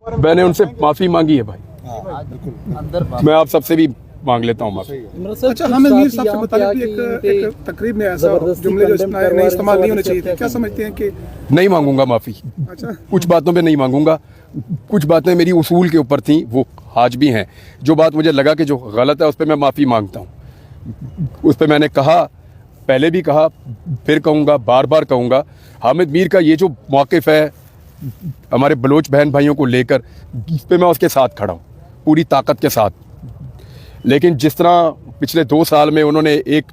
मैंने उनसे माफ़ी मांगी है भाई, मैं आप सबसे भी मांग लेता हूँ माफ़ी। अच्छा, हामिद मीर साहब से मुतालिक भी एक तकरीब में ऐसा जुमले जो नहीं इस्तेमाल नहीं होने चाहिए थे, क्या समझते हैं कि नहीं मांगूंगा माफ़ी। अच्छा, कुछ बातों पे नहीं मांगूंगा, कुछ बातें मेरी उसूल के ऊपर थी, वो आज भी हैं। जो बात मुझे लगा कि जो गलत है उस पर मैं माफ़ी मांगता हूँ। उस पर मैंने कहा, पहले भी कहा, फिर कहूँगा, बार बार कहूँगा, हामिद मीर का ये जो मौक़िफ़ है हमारे बलोच बहन भाइयों को लेकर, इस पर मैं उसके साथ खड़ा हूँ पूरी ताकत के साथ। लेकिन जिस तरह पिछले 2 साल में उन्होंने एक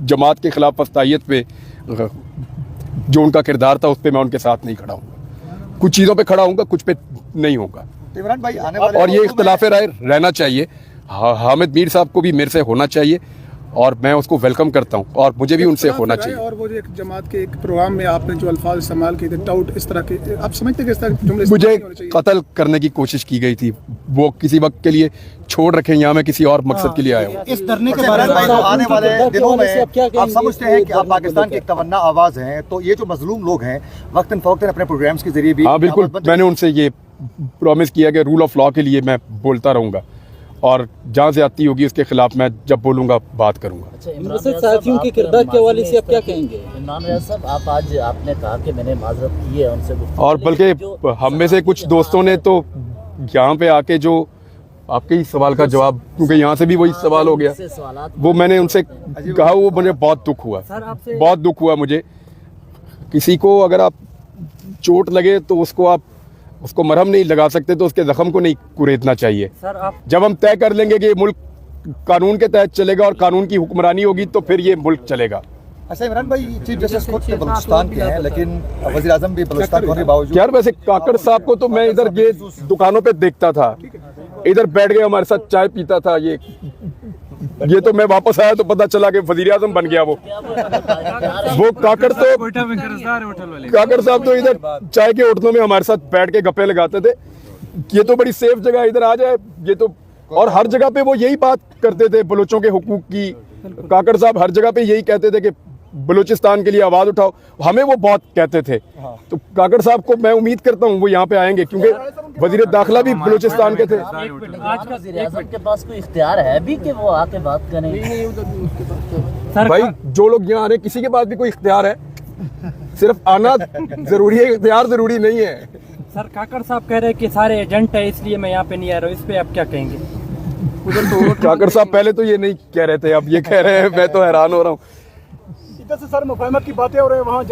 जमात के ख़िलाफ़ फस्तायत पे जो उनका किरदार था, उस पर मैं उनके साथ नहीं खड़ा हूँ। कुछ चीज़ों पे खड़ा हूँगा, कुछ पे नहीं होगा। इमरान भाई आने वाले और ये इख्तिलाफ़ राय रहना चाहिए, हामिद मीर साहब को भी मेरे से होना चाहिए और मैं उसको वेलकम करता हूँ और मुझे भी उनसे होना चाहिए। और वो जो एक जमात के एक प्रोग्राम में आपने जो अल्फाज इस्तेमाल किए थे, टाउट, इस तरह के, आप समझते हैं कि इस तरह के जुमले मुझे इस्तेमाल नहीं होने चाहिए? कत्ल करने की कोशिश की गई थी, वो किसी वक्त के लिए छोड़ रखें, यहाँ मैं किसी और मकसद के लिए आया हूँ। इस धरने के बारे में आने वाले दिनों में आप समझते हैं कि आप पाकिस्तान की एक तमन्ना आवाज़ हैं, तो ये जो मजलूम लोग हैं वक्तन फवक्तन अपने प्रोग्राम्स के जरिए भी, हाँ बिल्कुल, मैंने उनसे ये प्रॉमिस किया कि रूल ऑफ लॉ के लिए मैं बोलता रहूँगा और जहाँ ज़्यादती होगी उसके खिलाफ मैं जब बोलूँगा बात करूँगा। अच्छा, इमरान साथियों के किरदार के हवाले से आप क्या कहेंगे? इमरान रियाज साहब, आप आज आपने कहा कि मैंने माजरत की है उनसे, और बल्कि हम में से कुछ दोस्तों ने तो यहाँ पे आके जो आपके ही सवाल का जवाब, क्योंकि यहाँ से भी वही सवाल हो गया, वो मैंने उनसे कहा, वो मुझे बहुत दुख हुआ, बहुत दुख हुआ मुझे। किसी को अगर आप चोट लगे तो उसको मरहम नहीं लगा सकते, तो उसके जख्म को नहीं कुरेदना चाहिए। जब हम तय कर लेंगे कि ये मुल्क कानून के तहत चलेगा और कानून की हुक्मरानी होगी, तो फिर ये मुल्क चलेगा। अच्छा इमरान भाई, चीफ जस्टिस खुद बलूचिस्तान के हैं, लेकिन वज़ीर आज़म भी बलूचिस्तान होने के बावजूद। यार वैसे काकड़ साहब को तो मैं इधर ये दुकानों पे देखता था, इधर बैठ गए हमारे साथ चाय पीता था। ये तो मैं वापस आया तो पता चला कि वज़ीर आज़म बन गया वो काकड़ साहब तो इधर चाय के होटलों में हमारे साथ बैठ के गप्पे लगाते थे। ये तो बड़ी सेफ जगह है, इधर आ जाए ये तो। और हर जगह पे वो यही बात करते थे बलोचों के हुकूक की। काकड़ साहब हर जगह पे यही कहते थे कि बलूचिस्तान के लिए आवाज़ उठाओ, हमें वो बहुत कहते थे। तो काकड़ साहब को मैं उम्मीद करता हूँ वो यहाँ पे आएंगे, क्योंकि वजीर दाखिला भी बलूचिस्तान के थे। आज का वज़ीर-ए-आज़म के पास कोई इख्तियार है भी कि वो आके बात करें? भाई जो लोग यहाँ आ रहे हैं, किसी के पास भी कोई इख्तियार है, सिर्फ आना जरूरी है, इख्तियार जरूरी नहीं है। सर, काकड़ साहब कह रहे हैं कि सारे एजेंट है इसलिए मैं यहाँ पे नहीं आ रहा हूँ, इस पे आप क्या कहेंगे? उधर तो काकड़ साहब पहले तो ये नहीं कह रहे थे, अब ये कह रहे हैं, मैं तो हैरान हो रहा हूँ। इधर से सर मुफाहमत की बातें हो रही है, वहाँ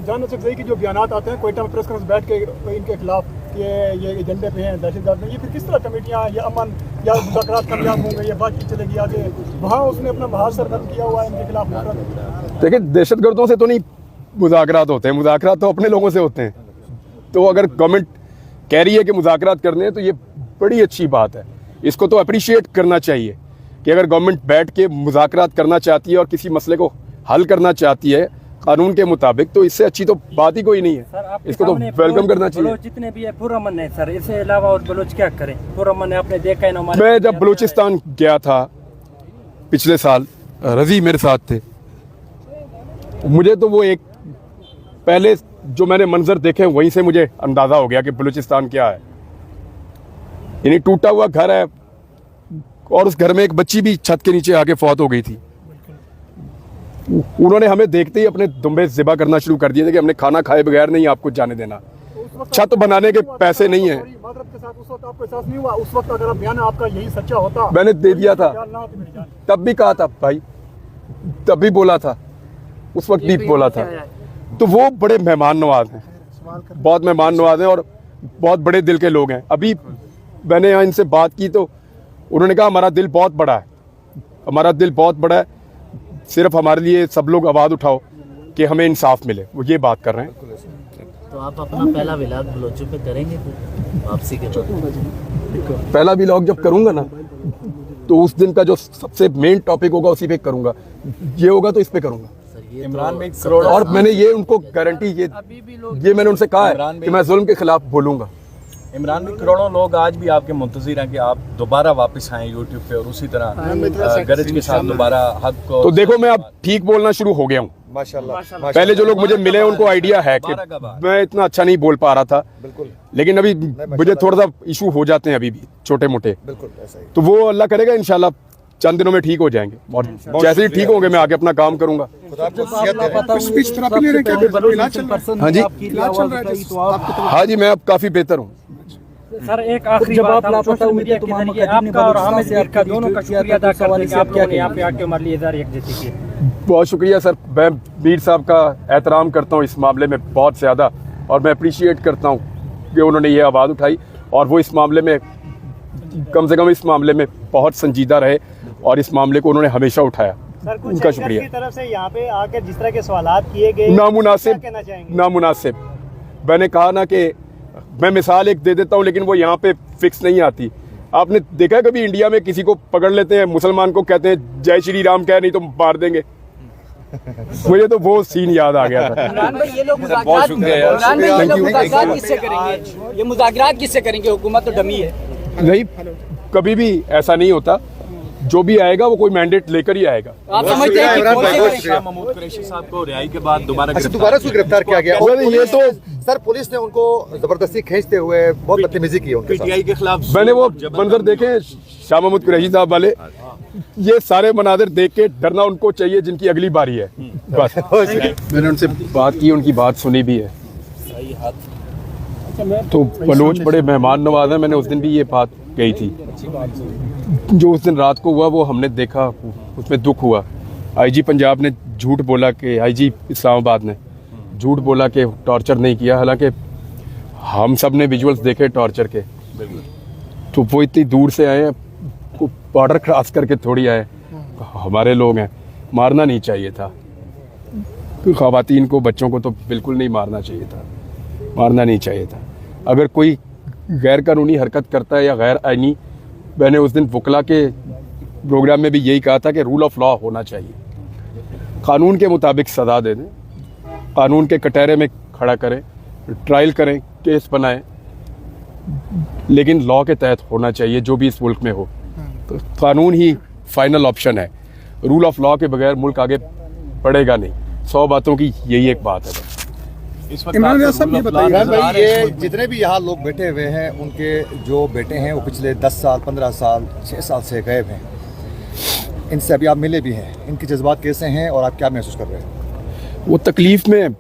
जान सकते की जो बयानात आते हैं कोयटा में प्रेस कॉन्फ्रेंस बैठ के इनके खिलाफ ये एजेंडे पे हैं, दहशतगर्द हैं, ये फिर किस तरह कमेटियाँ या अमन या मुज़ाकरात कामयाब होंगे, ये बातचीत चलेगी आगे? वहाँ उसने अपना महाज सरगर्म किया हुआ है इनके खिलाफ। देखिए, दहशतगर्दों से तो नहीं मुज़ाकरात होते हैं, मुज़ाकरात तो अपने लोगों से होते हैं। तो अगर गवर्नमेंट कह रही है कि मुज़ाकरात करने हैं तो ये बड़ी अच्छी बात है, इसको तो अप्रिशिएट करना चाहिए कि अगर गवर्नमेंट बैठ के मुज़ाकरात करना चाहती है और किसी मसले को हल करना चाहती है कानून के मुताबिक, तो इससे अच्छी तो बात ही कोई नहीं है। सर, इसको तो वेलकम करना चाहिए। जितने भी है पुरअमन है सर, इसके अलावा और बलोच क्या करें? पुरअमन है, आपने देखा है ना। मैं जब बलूचिस्तान गया था पिछले साल, रज़ी मेरे साथ थे, मुझे तो वो एक पहले जो मैंने मंजर देखे वहीं से मुझे अंदाज़ा हो गया कि बलूचिस्तान क्या है। यानी टूटा हुआ घर है और उस घर में एक बच्ची भी छत के नीचे आके फौत हो गई थी। उन्होंने हमें देखते ही अपने दुम्बे ज़िबा करना शुरू कर दिए थे कि हमने खाना खाए बगैर नहीं आपको जाने देना, छत बनाने के पैसे नहीं हैं। उस वक्त अगर बयान आपका यही सच्चा होता, मैंने दे दिया था, तब भी कहा था भाई, तब भी बोला था, उस वक्त भी बोला था। तो वो बड़े मेहमान नवाज हैं, बहुत मेहमान नवाज हैं और बहुत बड़े दिल के लोग हैं। अभी मैंने यहाँ इनसे बात की तो उन्होंने कहा हमारा दिल बहुत बड़ा है, हमारा दिल बहुत बड़ा है, सिर्फ हमारे लिए सब लोग आवाज़ उठाओ कि हमें इंसाफ मिले, वो ये बात कर रहे हैं। तो आप अपना पहला विलाग बलोचों पे करेंगे वापसी के बाद? पहला व्लॉग जब करूँगा ना, तो उस दिन का जो सबसे मेन टॉपिक होगा उसी पे करूँगा। ये होगा तो इस पे करूँगा। इमरान में और मैंने ये उनको गारंटी ये मैंने उनसे कहा है कि मैं जुल्म के खिलाफ बोलूँगा। इमरान में करोड़ों लोग आज भी आपके मुंतज़िर हैं कि आप दोबारा वापस आएँ यूट्यूब पे और उसी तरह गरज के साथ दोबारा हक को। तो देखो, मैं अब ठीक बोलना शुरू हो गया हूँ। माशाल्लाह। पहले जो लोग मुझे मिले उनको आइडिया है कि मैं इतना अच्छा नहीं बोल पा रहा था, बिल्कुल लेकिन अभी मुझे थोड़ा सा इशू हो जाते हैं अभी भी छोटे मोटे, बिल्कुल ऐसा ही। तो वो अल्लाह करेगा इंशाल्लाह चंद दिनों में ठीक हो जाएंगे, और जैसे ही ठीक होंगे मैं आगे अपना काम करूंगा। हाँ जी, हाँ जी, मैं अब काफी बेहतर हूँ। सर एक आखिरी बात, आप सोशल मीडिया के जरिए आपका और हामिद मीर का दोनों का शुक्रिया अदा करते हैं कि आप लोगों ने यहाँ पे आके हमारे लिए इज़हार यकजहती की। बहुत शुक्रिया सर, मैं मीर साहब का एहतराम करता हूँ इस मामले में बहुत ज़्यादा, और मैं अप्रिशिएट करता हूँ कि उन्होंने ये आवाज़ उठाई और वो इस मामले में कम से कम इस मामले में बहुत संजीदा रहे और इस मामले को उन्होंने हमेशा उठाया। उनका शुक्रिया। की तरफ से यहाँ पे आकर जिस तरह के सवालात किए गए, नामुनासिब, नामुनासिब। मैंने कहा ना कि मैं मिसाल एक दे देता हूँ, लेकिन वो यहाँ पे फिक्स नहीं आती। आपने देखा है कभी इंडिया में किसी को पकड़ लेते हैं, मुसलमान को कहते हैं जय श्री राम कह, नहीं तो मार देंगे। मुझे तो वो सीन याद आ गया था। ये लोग बहुत शुक्रिया यार। किससे करेंगे? ये मुज़ाकरात किससे करेंगे? हुकूमत तो डमी है। नहीं, कभी भी ऐसा नहीं होता। जो भी आएगा वो कोई मैंडेट लेकर ही आएगा। आप समझते हैं कि कौन से शाह महमूद कुरैशी साहब को रिहाई के बाद दोबारा उसको गिरफ्तार किया गया। और ये तो सर पुलिस ने उनको जबरदस्ती खींचते हुए बहुत बदतमीजी की उनके साथ। पीटीआई के खिलाफ मैंने वो मंजर देखे शाह महमूद कुरैशी साहब वाले, ये सारे मनाजिर देख के डरना उनको चाहिए जिनकी अगली बारी है। बस मैंने उनसे बात की, उनकी बात सुनी भी है। तो बलोच बड़े मेहमान नवाज हैं। मैंने उस दिन भी ये बात कही थी। जो उस दिन रात को हुआ वो हमने देखा, उसमें दुख हुआ। आईजी पंजाब ने झूठ बोला कि आईजी इस्लामाबाद ने झूठ बोला कि टॉर्चर नहीं किया, हालांकि हम सब ने विजुअल्स देखे टॉर्चर के। तो वो इतनी दूर से आए हैं, बॉर्डर क्रॉस करके थोड़ी आए, हमारे लोग हैं। मारना नहीं चाहिए था ख़वातीन को, बच्चों को तो बिल्कुल नहीं मारना चाहिए था, मारना नहीं चाहिए था। अगर कोई गैर कानूनी हरकत करता है या गैर आईनी, मैंने उस दिन वकला के प्रोग्राम में भी यही कहा था कि रूल ऑफ लॉ होना चाहिए, कानून के मुताबिक सज़ा दे दें, कानून के कटहरे में खड़ा करें, ट्रायल करें, केस बनाएं, लेकिन लॉ के तहत होना चाहिए जो भी इस मुल्क में हो। तो कानून ही फाइनल ऑप्शन है। रूल ऑफ लॉ के बगैर मुल्क आगे बढ़ेगा नहीं। 100 बातों की यही एक बात है। इमरान भाई, ये जितने भी यहाँ लोग बैठे हुए हैं, उनके जो बेटे हैं वो पिछले 10 साल 15 साल 6 साल से गायब हैं। इनसे अभी आप मिले भी हैं, इनके जज्बात कैसे हैं और आप क्या महसूस कर रहे हैं? वो तकलीफ़ में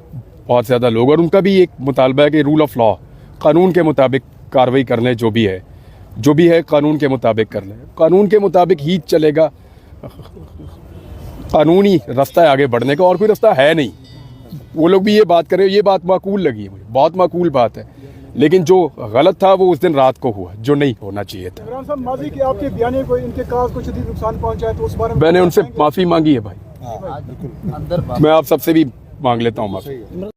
बहुत ज़्यादा लोग, और उनका भी एक मुतालबा है कि रूल ऑफ लॉ, कानून के मुताबिक कार्रवाई कर लें। जो भी है कानून के मुताबिक कर लें, कानून के मुताबिक ही चलेगा। कानूनी रास्ता है आगे बढ़ने का, और कोई रास्ता है नहीं। वो लोग भी ये बात कर रहे हैं, ये बात माकूल लगी है मुझे, बहुत माकूल बात है। लेकिन जो गलत था वो उस दिन रात को हुआ, जो नहीं होना चाहिए था। इमरान साहब, माजी के आपके बयान को इनके काज को शदीद नुकसान पहुंचा है, तो उस बारे में मैंने उनसे माफ़ी मांगी है भाई। अंदर मैं आप सबसे भी मांग लेता हूँ माफ़ी।